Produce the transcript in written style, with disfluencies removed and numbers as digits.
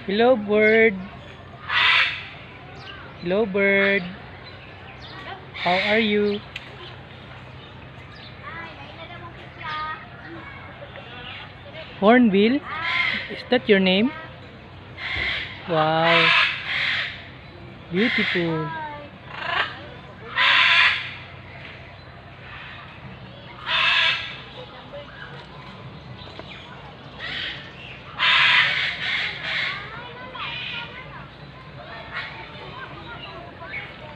Hello, bird. Hello, bird. How are you? Hornbill? Is that your name? Wow. Beautiful.